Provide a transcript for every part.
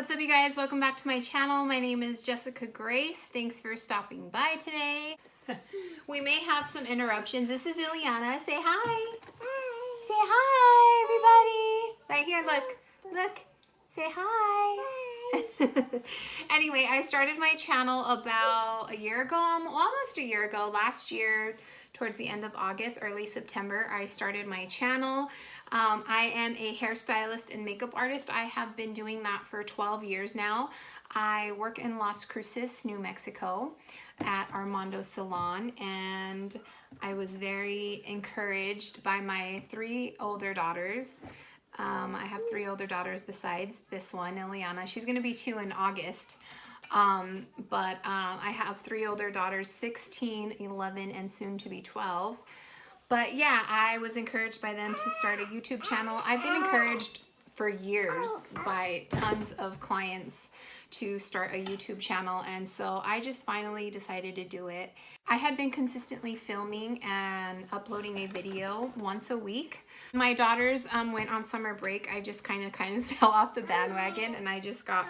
What's up, you guys? Welcome back to my channel. My name is Jessica Grace. Thanks for stopping by today. We may have some interruptions. This is Ileana. Say hi. Hi. Say hi, everybody. Right here, look. Look. Say hi. Anyway, I started my channel about a year ago, almost a year ago. Last year, towards the end of August, early September, I started my channel. I am a hairstylist and makeup artist. I have been doing that for 12 years now. I work in Las Cruces, New Mexico at Armando Salon, and I was very encouraged by my 3 older daughters. I have 3 older daughters besides this one, Ileana. She's gonna be 2 in August. I have 3 older daughters, 16, 11, and soon to be 12. But yeah, I was encouraged by them to start a YouTube channel. I've been encouraged for years by tons of clients to start a YouTube channel, and so I just finally decided to do it. I had been consistently filming and uploading a video once a week. My daughters went on summer break. I just kind of fell off the bandwagon, and I just got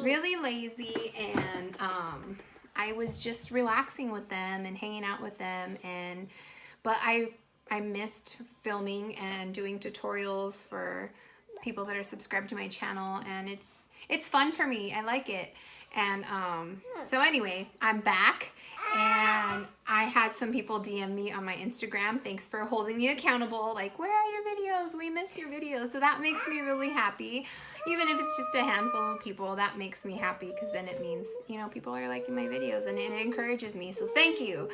really lazy, and I was just relaxing with them and hanging out with them, but I missed filming and doing tutorials for people that are subscribed to my channel, and it's fun for me. I like it. And so anyway, I'm back, and I had some people DM me on my Instagram. Thanks for holding me accountable. Like, where are your videos? We miss your videos. So that makes me really happy. Even if it's just a handful of people, that makes me happy, because then it means, you know, people are liking my videos, and it encourages me. So thank you.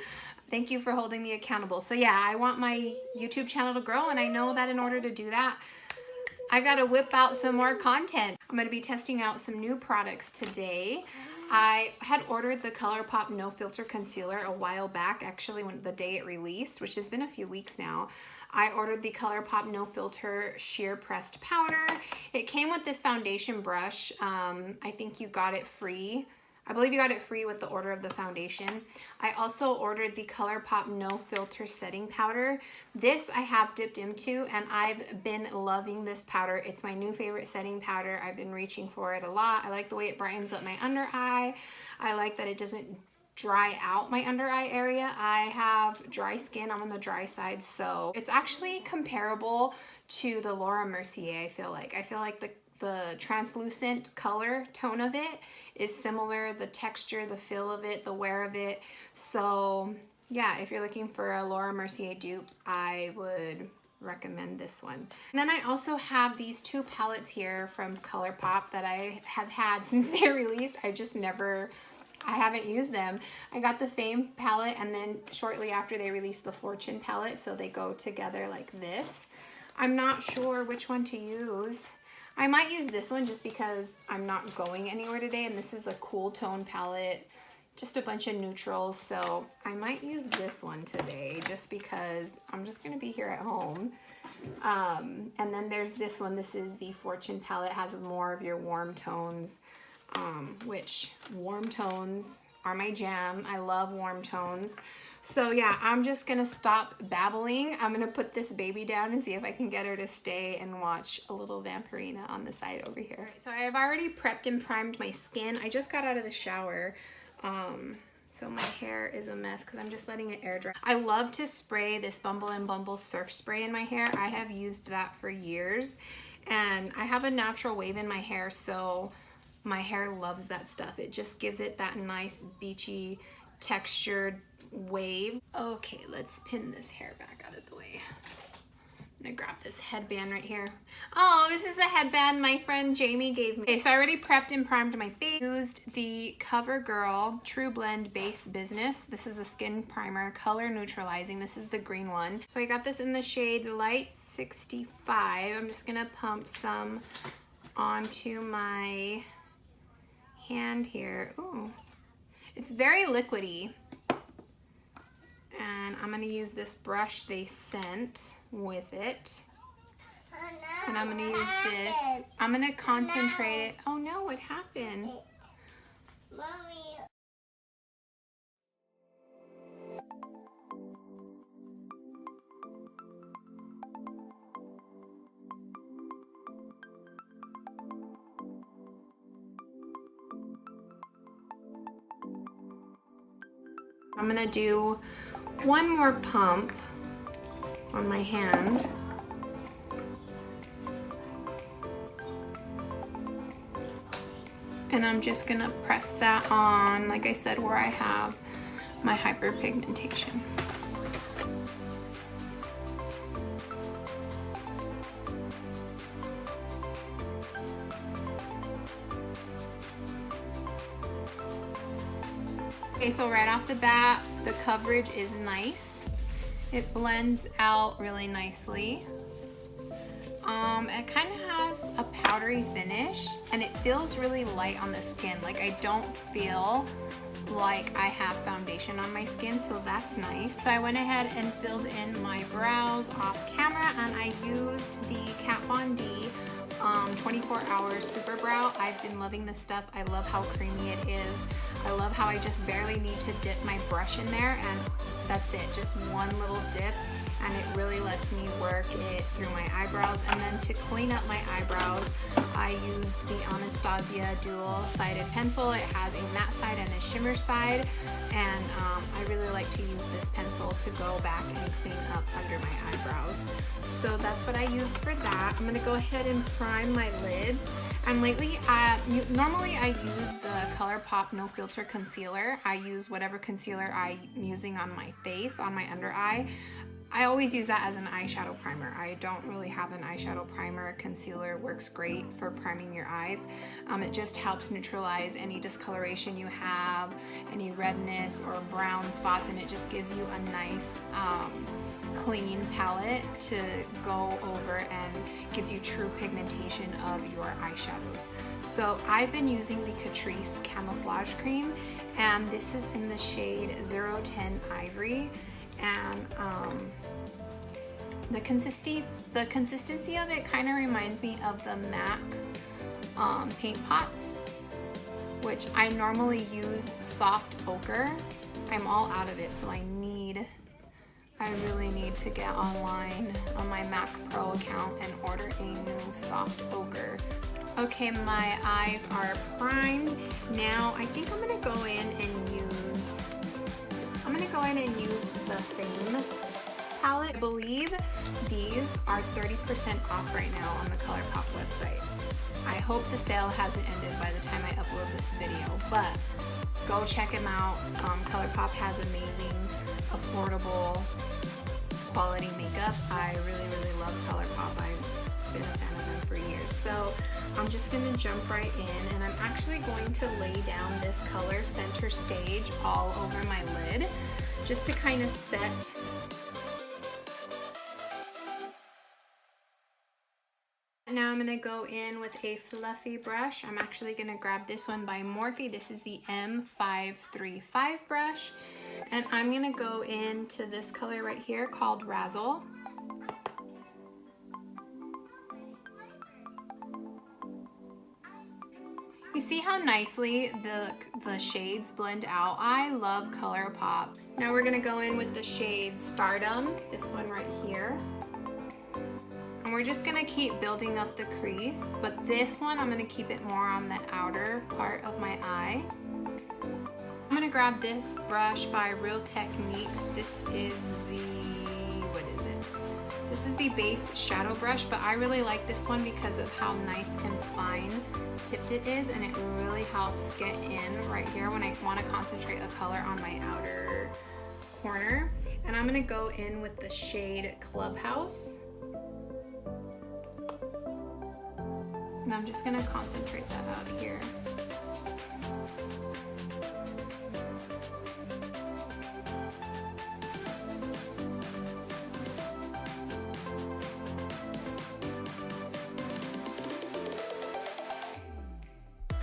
Thank you for holding me accountable. So yeah, I want my YouTube channel to grow, and I know that in order to do that, I gotta whip out some more content. I'm gonna be testing out some new products today. I had ordered the Colourpop No Filter Concealer a while back, actually when the day it released, which has been a few weeks now. I ordered the Colourpop No Filter Sheer Pressed Powder. It came with this foundation brush. I think you got it free. I believe you got it free with the order of the foundation. I also ordered the Colourpop No Filter Setting Powder. This I have dipped into, and I've been loving this powder. It's my new favorite setting powder. I've been reaching for it a lot. I like the way it brightens up my under eye. I like that it doesn't dry out my under eye area. I have dry skin. I'm on the dry side, so it's actually comparable to the Laura Mercier. I feel like the translucent color tone of it is similar, the texture, the feel of it, the wear of it. So yeah, if you're looking for a Laura Mercier dupe, I would recommend this one. And then I also have these 2 palettes here from Colourpop that I have had since they released. I haven't used them. I got the Fame palette, and then shortly after they released the Fortune palette, so they go together like this. I'm not sure which one to use. I might use this one just because I'm not going anywhere today, and this is a cool tone palette, just a bunch of neutrals, so I might use this one today just because I'm just gonna be here at home. And then there's this one. This is the Fortune palette. It has more of your warm tones, which warm tones are my jam. I love warm tones. So yeah, I'm just gonna stop babbling. I'm gonna put this baby down and see if I can get her to stay and watch a little Vampirina on the side over here. So I have already prepped and primed my skin. I just got out of the shower. So my hair is a mess because I'm just letting it air dry. I love to spray this Bumble and Bumble surf spray in my hair. I have used that for years, and I have a natural wave in my hair, so my hair loves that stuff. It just gives it that nice beachy textured wave. Okay, let's pin this hair back out of the way. I'm gonna grab this headband right here. Oh, this is the headband my friend Jamie gave me. Okay, so I already prepped and primed my face. Used the Covergirl True Blend Base Business. This is a skin primer, color neutralizing. This is the green one. So I got this in the shade Light 65. I'm just gonna pump some onto my hand here. Ooh, it's very liquidy. And I'm gonna use this brush they sent with it. And I'm gonna use this. I'm gonna concentrate it. Oh no, what happened? Mommy. I'm gonna do one more pump on my hand. And I'm just gonna press that on, like I said, where I have my hyperpigmentation. Okay, so right off the bat, the coverage is nice. It blends out really nicely. It kind of has a powdery finish and it feels really light on the skin. Like I don't feel like I have foundation on my skin, so that's nice. So I went ahead and filled in my brows off camera and I used the Kat Von D 24 Hour Super Brow. I've been loving this stuff. I love how creamy it is. I love how I just barely need to dip my brush in there and that's it, just one little dip. And it really lets me work it through my eyebrows. And then to clean up my eyebrows, I used the Anastasia dual-sided pencil. It has a matte side and a shimmer side. And I really like to use this pencil to go back and clean up under my eyebrows. So that's what I used for that. I'm gonna go ahead and prime my lids. And lately, normally I use the Colourpop No Filter Concealer. I use whatever concealer I'm using on my face, on my under eye. I always use that as an eyeshadow primer. I don't really have an eyeshadow primer. Concealer works great for priming your eyes. It just helps neutralize any discoloration you have, any redness or brown spots, and it just gives you a nice clean palette to go over and gives you true pigmentation of your eyeshadows. So I've been using the Catrice Camouflage Cream, and this is in the shade 010 Ivory. And the consistency of it kind of reminds me of the MAC paint pots, which I normally use soft ochre. I'm all out of it, so I really need to get online on my Mac Pro account and order a new soft ochre. Okay, my eyes are primed. Now I think I'm gonna go in and use the Fame palette. I believe these are 30% off right now on the Colourpop website. I hope the sale hasn't ended by the time I upload this video, but go check them out. Colourpop has amazing, affordable, quality makeup. I really love Colourpop. I've been a fan of them for years. So I'm just gonna jump right in, and I'm actually going to lay down this color Center Stage all over my lid just to kind of set. Now I'm gonna go in with a fluffy brush. I'm actually gonna grab this one by Morphe. This is the M535 brush. And I'm gonna go into this color right here called Razzle. You see how nicely the shades blend out? I love Colourpop. Now we're gonna go in with the shade Stardom, this one right here. And we're just gonna keep building up the crease, but this one I'm gonna keep it more on the outer part of my eye. I'm gonna grab this brush by Real Techniques. This is the base shadow brush, but I really like this one because of how nice and fine tipped it is, and it really helps get in right here when I want to concentrate a color on my outer corner. And I'm gonna go in with the shade Clubhouse. And I'm just gonna concentrate that out here.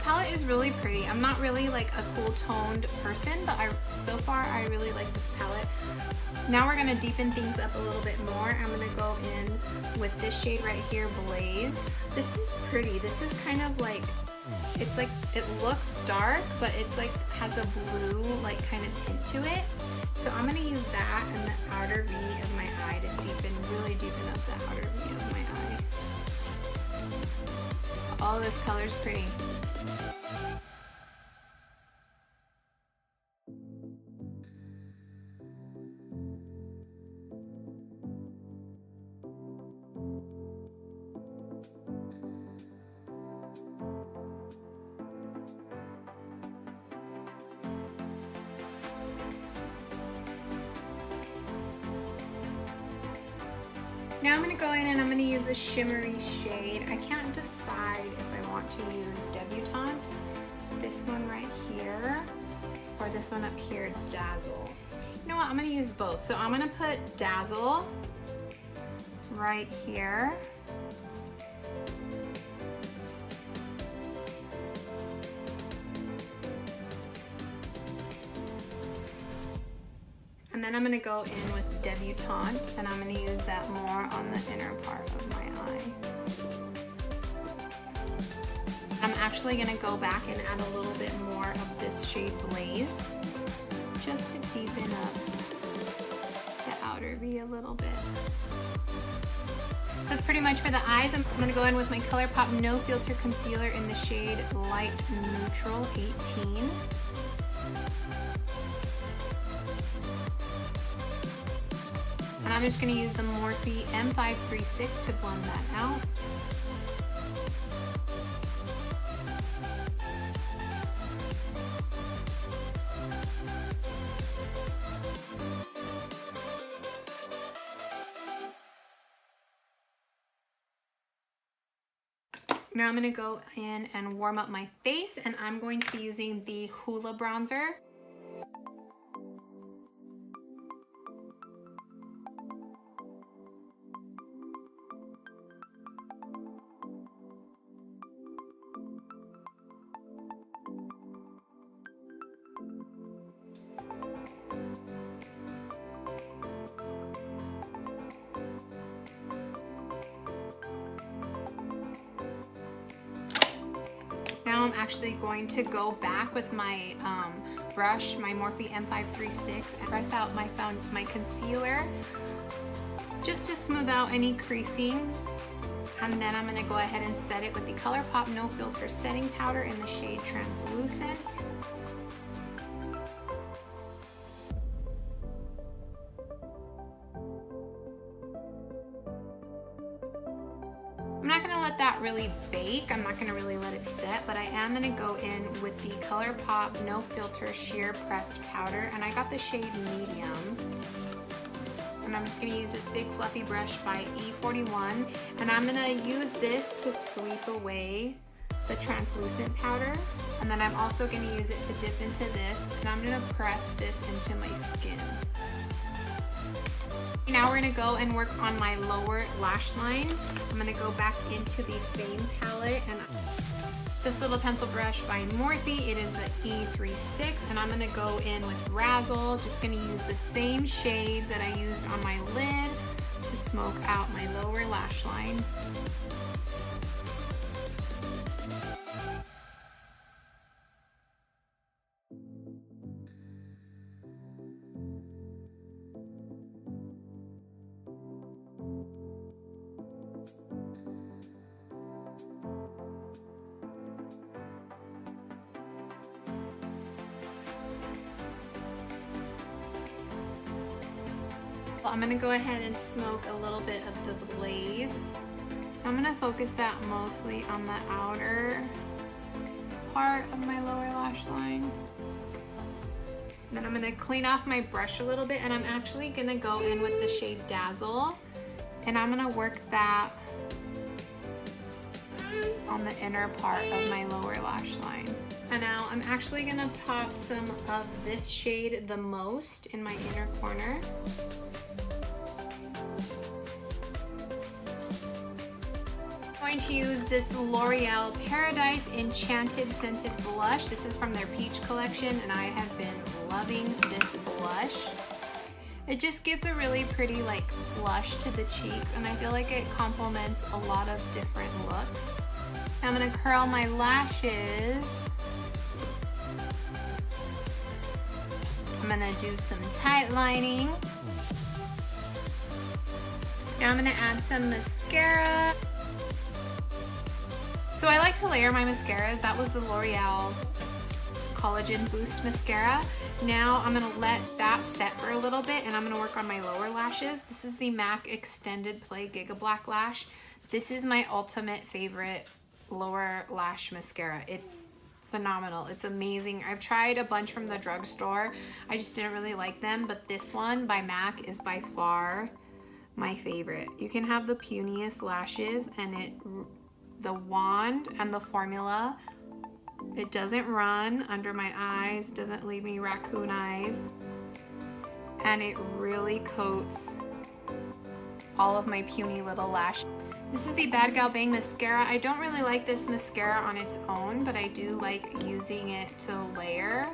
Palette is really pretty. I'm not really like a cool toned person, but so far I really like this palette. Now we're gonna deepen things up a little bit more. I'm gonna go in with this shade right here, Blaze. This is pretty. This is kind of like, it's like, it looks dark, but it's like, has a blue like kind of tint to it. So I'm gonna use that in the outer V of my eye to really deepen up the outer V of my eye. Oh, this color's pretty. Now I'm going to go in and I'm going to use a shimmery shade. I can't decide if I want to use Debutante, this one right here, or this one up here, Dazzle. You know what, I'm going to use both. So I'm going to put Dazzle right here. And then I'm going to go in with Debutante, and I'm going to use that more on the inner part of my eye. I'm actually going to go back and add a little bit more of this shade Blaze, just to deepen up the outer V a little bit. So that's pretty much for the eyes. I'm going to go in with my Colourpop No Filter Concealer in the shade Light Neutral 18. And I'm just going to use the Morphe M536 to blend that out. Now I'm going to go in and warm up my face, and I'm going to be using the Hoola bronzer. Now I'm actually going to go back with my brush, my Morphe M536, and press out my concealer just to smooth out any creasing. And then I'm going to go ahead and set it with the Colourpop No Filter Setting Powder in the shade Translucent. I'm not going to let that really bake. I'm not going to really let it set, but I am going to go in with the Colourpop No Filter Sheer Pressed Powder, and I got the shade Medium. And I'm just going to use this big fluffy brush by E41, and I'm going to use this to sweep away the translucent powder, and then I'm also going to use it to dip into this, and I'm going to press this into my skin. Now we're going to go and work on my lower lash line. I'm going to go back into the Fame palette, and this little pencil brush by Morphe, it is the E36, and I'm going to go in with Razzle. Just going to use the same shades that I used on my lid to smoke out my lower lash line. I'm going to go ahead and smoke a little bit of the Blaze. I'm going to focus that mostly on the outer part of my lower lash line. Then I'm going to clean off my brush a little bit, and I'm actually going to go in with the shade Dazzle, and I'm going to work that on the inner part of my lower lash line. And now I'm actually going to pop some of this shade The Most in my inner corner. I'm going to use this L'Oreal Paradise Enchanted Scented Blush. This is from their Peach collection, and I have been loving this blush. It just gives a really pretty like blush to the cheeks, and I feel like it complements a lot of different looks. I'm going to curl my lashes. I'm going to do some tight lining. Now I'm going to add some mascara. So I like to layer my mascaras. That was the L'Oreal Collagen Boost Mascara. Now I'm gonna let that set for a little bit, and I'm gonna work on my lower lashes. This is the MAC Extended Play Giga Black Lash. This is my ultimate favorite lower lash mascara. It's phenomenal. It's amazing. I've tried a bunch from the drugstore. I just didn't really like them, but this one by MAC is by far my favorite. You can have the puniest lashes, and the wand and the formula, it doesn't run under my eyes, it doesn't leave me raccoon eyes, and it really coats all of my puny little lashes. This is the Bad Gal Bang mascara. I don't really like this mascara on its own, but I do like using it to layer.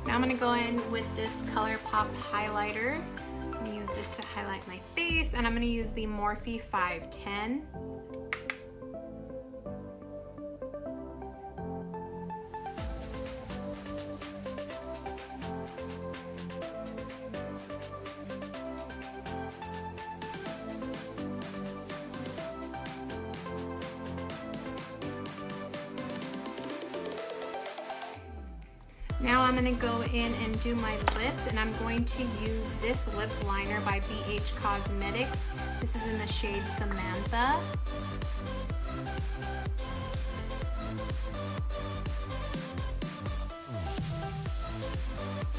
Now I'm going to go in with this Colourpop highlighter. I'm going to use this to highlight my face, and I'm going to use the Morphe 510. Now I'm going to go in and do my lips, and I'm going to use this lip liner by BH Cosmetics. This is in the shade Samantha.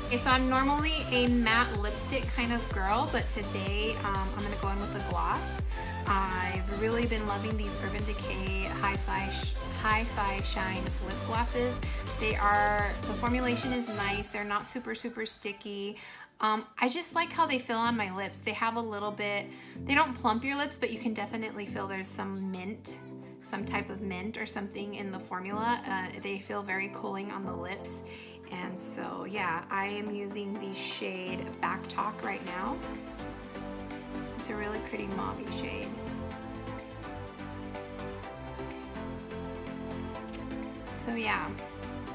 Okay, so I'm normally a matte lipstick kind of girl, but today I'm going to go in with a gloss. I've really been loving these Urban Decay HiFiShine lip glosses. The formulation is nice. They're not super sticky. I just like how they feel on my lips. They have a little bit, they don't plump your lips, but you can definitely feel there's some mint, some type of mint or something in the formula. They feel very cooling on the lips. And so yeah, I am using the shade Backtalk right now. It's a really pretty mauvey shade. So yeah,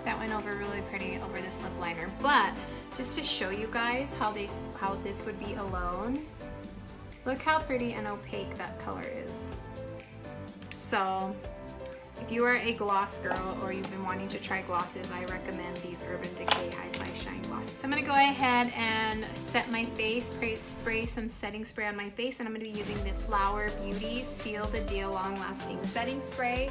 that went over really pretty over this lip liner. But just to show you guys how this would be alone, look how pretty and opaque that color is. So if you are a gloss girl or you've been wanting to try glosses, I recommend these Urban Decay HiFiShine glosses. So I'm going to go ahead and set my face, spray some setting spray on my face, and I'm going to be using the Flower Beauty Seal the Deal Long Lasting Setting Spray.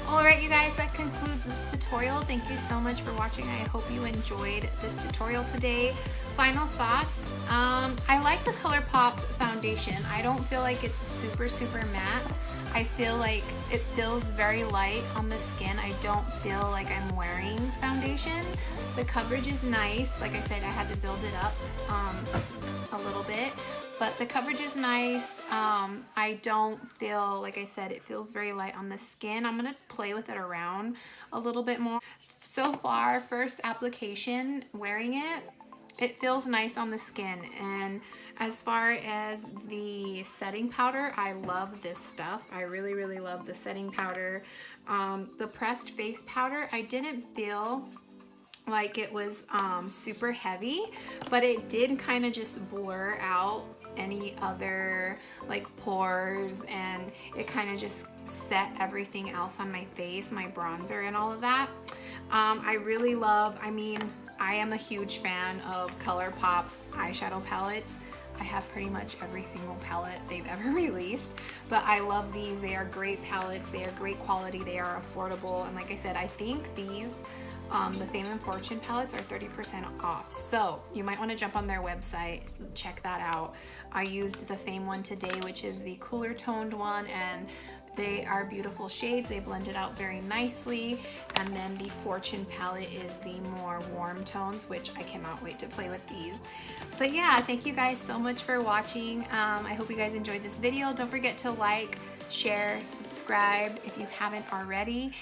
Alright you guys, that concludes this tutorial. Thank you so much for watching. I hope you enjoyed this tutorial today. Final thoughts. I like the Colourpop foundation. I don't feel like it's super matte. I feel like it feels very light on the skin. I don't feel like I'm wearing foundation. The coverage is nice. Like I said, I had to build it up a little bit. But the coverage is nice. I don't feel, like I said, it feels very light on the skin. I'm gonna play with it around a little bit more. So far, first application, wearing it, it feels nice on the skin. And as far as the setting powder, I love this stuff. I really love the setting powder. The pressed face powder, I didn't feel like it was super heavy, but it did kind of just blur out any other like pores, and it kind of just set everything else on my face, my bronzer and all of that. I really love, I mean, I am a huge fan of Colourpop eyeshadow palettes. I have pretty much every single palette they've ever released, but I love these. They are great palettes, they are great quality, they are affordable, and like I said, I think these the Fame and Fortune palettes are 30% off, so you might want to jump on their website, check that out. I used the Fame one today, which is the cooler toned one, and they are beautiful shades. They blend it out very nicely. And then the Fortune palette is the more warm tones, which I cannot wait to play with these. But yeah, thank you guys so much for watching. I hope you guys enjoyed this video. Don't forget to like, share, subscribe if you haven't already.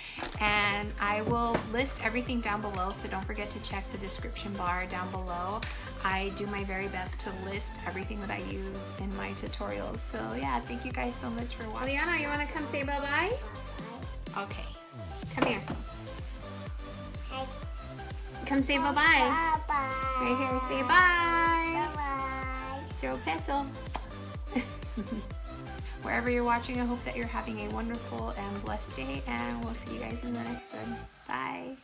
And I will list everything down below, so don't forget to check the description bar down below. I do my very best to list everything that I use in my tutorials. So yeah, thank you guys so much for watching. Liana, you want to come say bye-bye? Okay, come here. Hi. Come say bye-bye. Bye-bye. Right here, say bye. Bye-bye. Throw a pencil. wherever you're watching, I hope that you're having a wonderful and blessed day, and we'll see you guys in the next one. Bye.